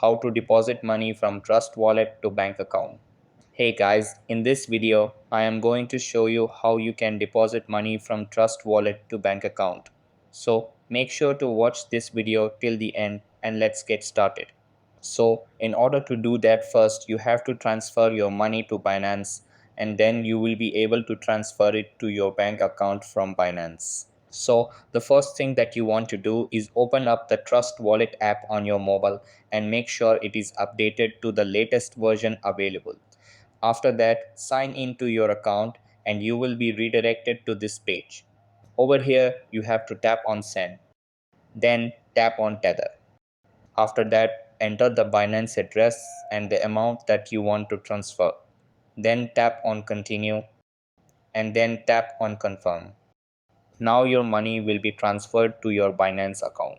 how to deposit money from Trust Wallet to bank account. Hey guys, in this video, I am going to show you how you can deposit money from Trust Wallet to bank account. So make sure to watch this video till the end and let's get started. So in order to do that, first you have to transfer your money to Binance and then you will be able to transfer it to your bank account from Binance. So the first thing that you want to do is open up the Trust Wallet app on your mobile and make sure it is updated to the latest version available. After that, sign into your account and you will be redirected to this page. Over here, you have to tap on send, then tap on tether. After that, enter the Binance address and the amount that you want to transfer. Then tap on continue and then tap on confirm. Now your money will be transferred to your Binance account.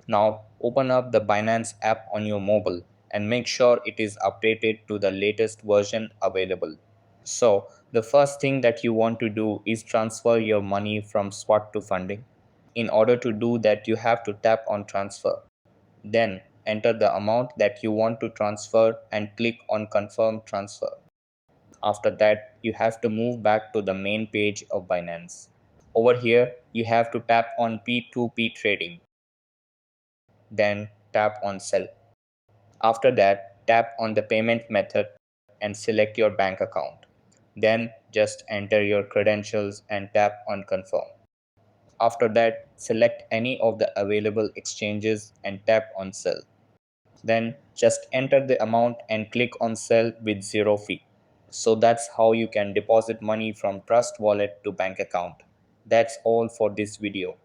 Now open up the Binance app on your mobile and make sure it is updated to the latest version available. So the first thing that you want to do is transfer your money from spot to funding. In order to do that, you have to tap on transfer. Then enter the amount that you want to transfer and click on confirm transfer. After that, you have to move back to the main page of Binance. Over here, you have to tap on P2P trading. Then tap on sell. After that, tap on the payment method and select your bank account. Then just enter your credentials and tap on confirm. After that, select any of the available exchanges and tap on sell. Then just enter the amount and click on sell with zero fee. So that's how you can deposit money from Trust Wallet to bank account. That's all for this video.